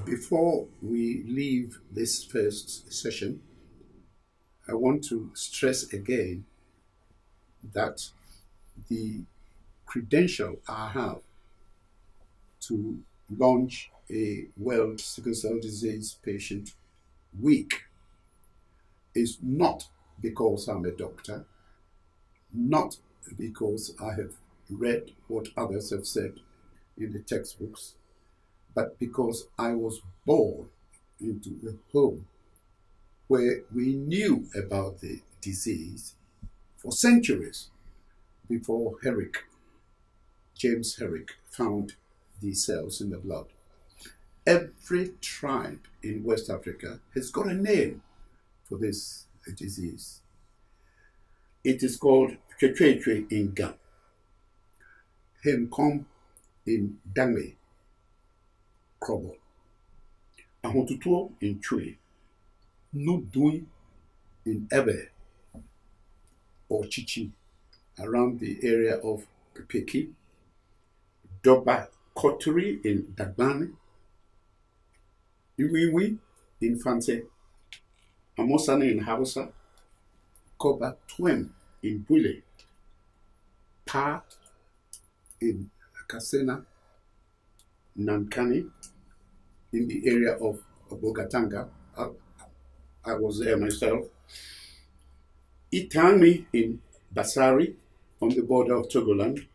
Before we leave this first session, I want to stress again that the credential I have to launch a World Sickle Cell Disease Patient Week is not because I'm a doctor, not because I have read what others have said in the textbooks, but because I was born into a home where we knew about the disease for centuries before James Herrick, found these cells in the blood. Every tribe in West Africa has got a name for this disease. It is called Twetwetwe in Ga, hemikom in Dangme, Krobo, Ahotutuo in Twe, Nudui in Ebe or Chichi, around the area of Pepeki, Doba Koturi in Dagbani, Iwiwi in Fante, Amosane in Hausa, Koba Twem in Bule, Pa in Kasena, Nankani in the area of Bogatanga. I was there myself. Itangmi in Basari on the border of Togoland.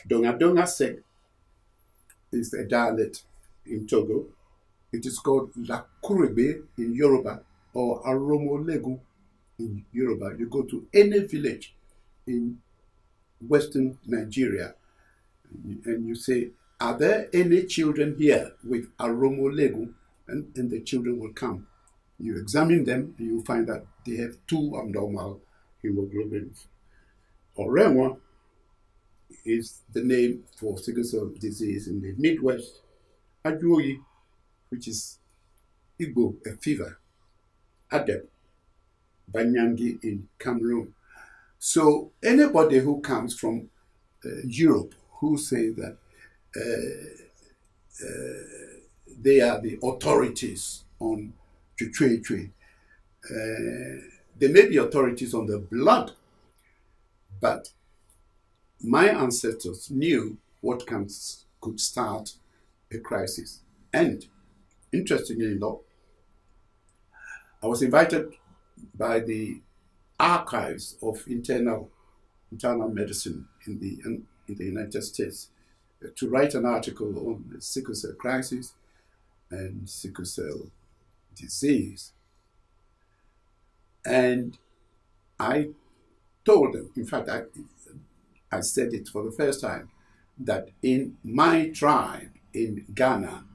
Donga Se is a dialect in Togo. It is called La Kurebe in Yoruba or Aromolegu in Yoruba. You go to any village in Western Nigeria and you say, are there any children here with Aromolegu? And the children will come. You examine them and you find that they have 2 abnormal hemoglobins. Orenwa is the name for sickle cell disease in the Midwest. Ajuoyi, which is Igbo, a fever. Adep, Banyangi in Cameroon. So anybody who comes from Europe who say that they are the authorities on Twetwetwe, they may be authorities on the blood, but my ancestors knew what could start a crisis. And interestingly enough, I was invited by the archives of internal medicine in the United States to write an article on the sickle cell crisis and sickle cell disease. And I told them, in fact, I said it for the first time, that in my tribe in Ghana,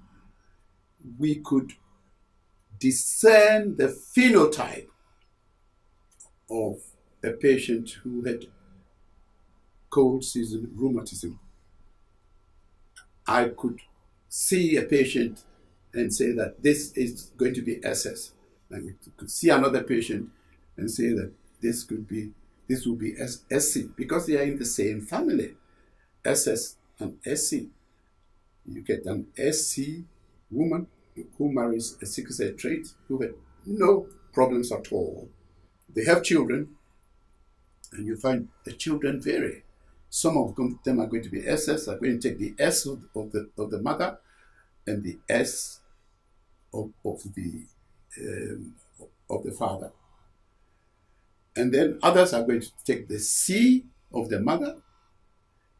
we could discern the phenotype of a patient who had cold season rheumatism. I could see a patient and say that this is going to be SS. And you could see another patient and say that this will be SC, because they are in the same family, SS and SC. You get an SC woman who marries a sickle cell trait who had no problems at all. They have children, and you find the children vary. Some of them are going to be SS, are going to take the S of the mother and the S of the father. And then others are going to take the C of the mother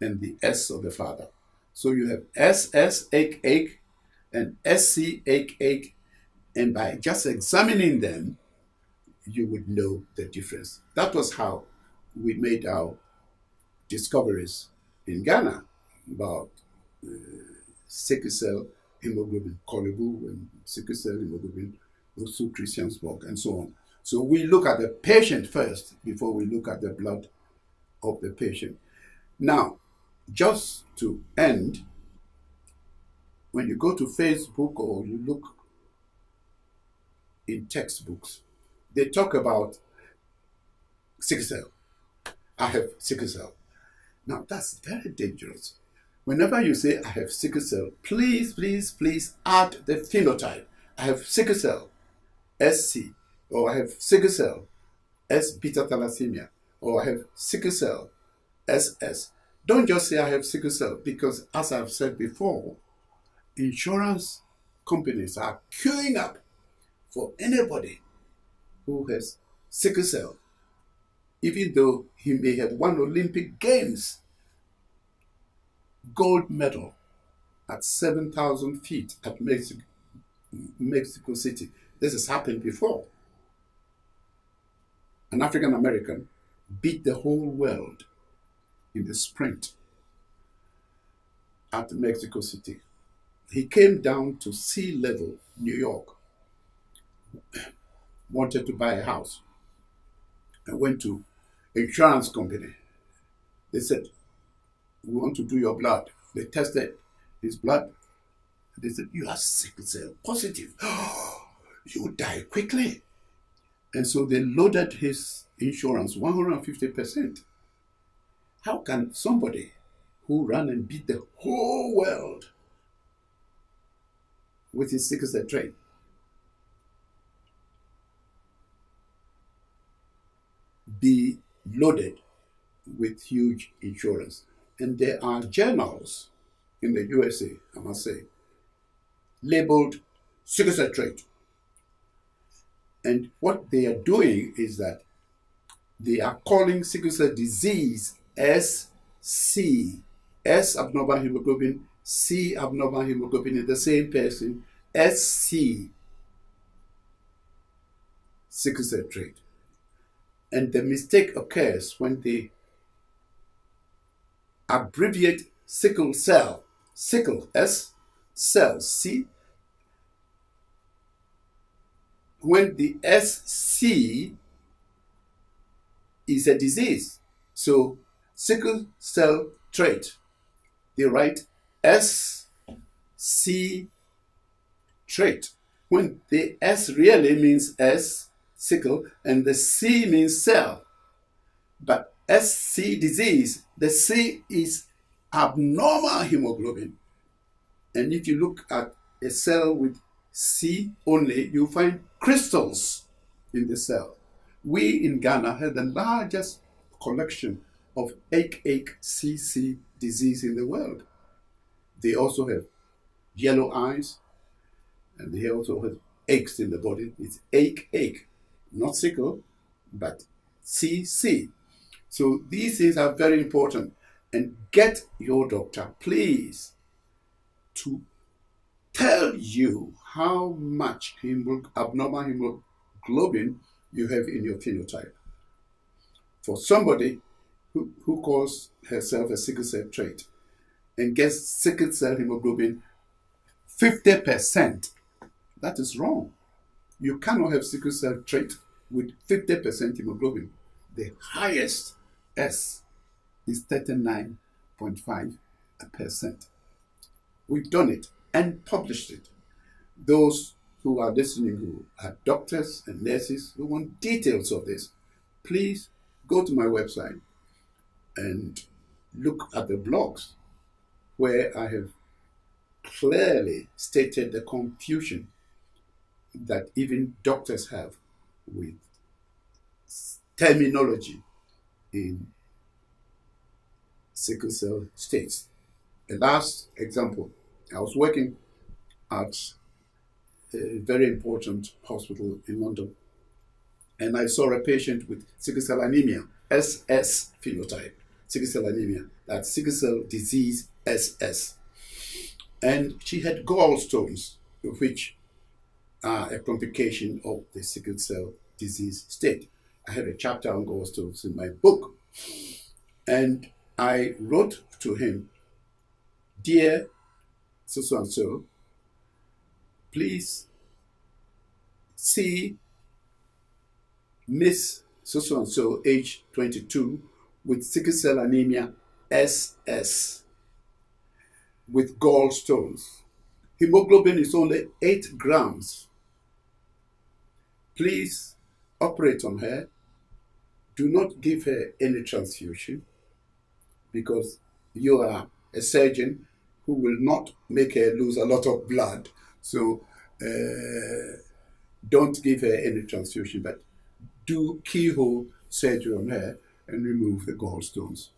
and the S of the father. So you have SS, egg, and SC, egg, and by just examining them, you would know the difference. That was how we made our discoveries in Ghana about sickle cell hemoglobin, Korle Bu, and sickle cell hemoglobin, also Christiansborg, and so on. So we look at the patient first before we look at the blood of the patient. Now, just to end, when you go to Facebook or you look in textbooks, they talk about sickle cell. I have sickle cell. Now, that's very dangerous Whenever you say, I have sickle cell, please, please, please add the phenotype. I have sickle cell, SC, or I have sickle cell, S beta thalassemia, or I have sickle cell, SS. Don't just say I have sickle cell, because as I've said before, insurance companies are queuing up for anybody who has sickle cell, even though he may have won Olympic Games gold medal at 7,000 feet at Mexico City. This has happened before. An African American beat the whole world in the sprint at Mexico City. He came down to sea level, New York, wanted to buy a house, and went to insurance company. They said, we want to do your blood. They tested his blood. They said, you are sickle cell positive. You will die quickly. And so they loaded his insurance 150%. How can somebody who ran and beat the whole world with his sickle cell trait be loaded with huge insurance? And there are journals in the USA, I must say, labeled sickle cell trait. And what they are doing is that they are calling sickle cell disease SC, S abnormal hemoglobin, C abnormal hemoglobin in the same person, SC, sickle cell trait. And the mistake occurs when they abbreviate sickle cell, sickle, S, cell, C, when the SC is a disease. So sickle cell trait, they write SC trait, when the S really means S, sickle, and the C means cell. But SC disease, the C is abnormal hemoglobin. And if you look at a cell with C only, you find crystals in the cell. We in Ghana have the largest collection of HHCC disease in the world. They also have yellow eyes, and they also have aches in the body. It's ache, not sickle, but CC. So these things are very important. And get your doctor, please, to tell you how much abnormal hemoglobin you have in your phenotype. For somebody who calls herself a sickle cell trait and gets sickle cell hemoglobin 50%, that is wrong. You cannot have sickle cell trait with 50% hemoglobin. The highest S is 39.5%. We've done it and published it. Those who are listening, who are doctors and nurses who want details of this, please go to my website and look at the blogs where I have clearly stated the confusion that even doctors have with terminology in sickle cell states. The last example, I was working at a very important hospital in London, and I saw a patient with sickle cell anemia, SS phenotype, sickle cell anemia, that's sickle cell disease SS. And she had gallstones, which are a complication of the sickle cell disease state. I have a chapter on gallstones in my book. And I wrote to him, dear so-and-so, please see Miss so-and-so, age 22, with sickle cell anemia SS, with gallstones. Hemoglobin is only 8 grams. Please operate on her. Do not give her any transfusion, because you are a surgeon who will not make her lose a lot of blood. So don't give her any transfusion, but do keyhole surgery on her and remove the gallstones.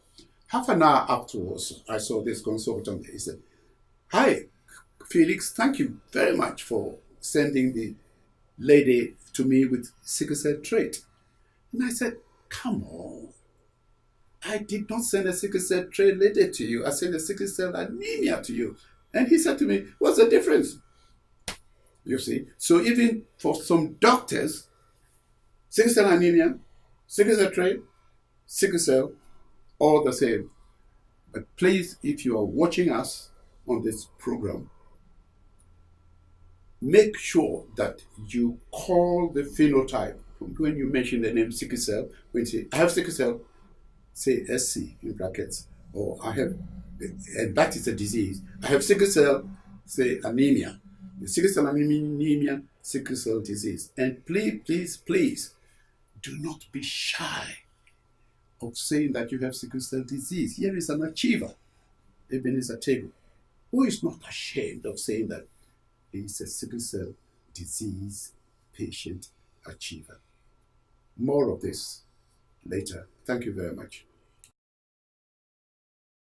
Half an hour afterwards, I saw this consultant. He said, "Hi, Felix, thank you very much for sending the lady to me with sickle cell trait." And I said, "Come on. I did not send a sickle cell trait lady to you. I sent a sickle cell anemia to you." And he said to me, "What's the difference?" You see? So even for some doctors, sickle cell anemia, sickle cell trait, sickle cell, all the same. But please, if you are watching us on this program, make sure that you call the phenotype. When you mention the name sickle cell, when you say, "I have sickle cell," say SC in brackets, or "I have," and that is a disease. "I have sickle cell," say anemia. Sickle cell anemia, sickle cell disease. And please, please, please, do not be shy of saying that you have sickle cell disease. Here is an achiever, Ebenezer Table, who is not ashamed of saying that he is a sickle cell disease patient achiever. More of this later. Thank you very much.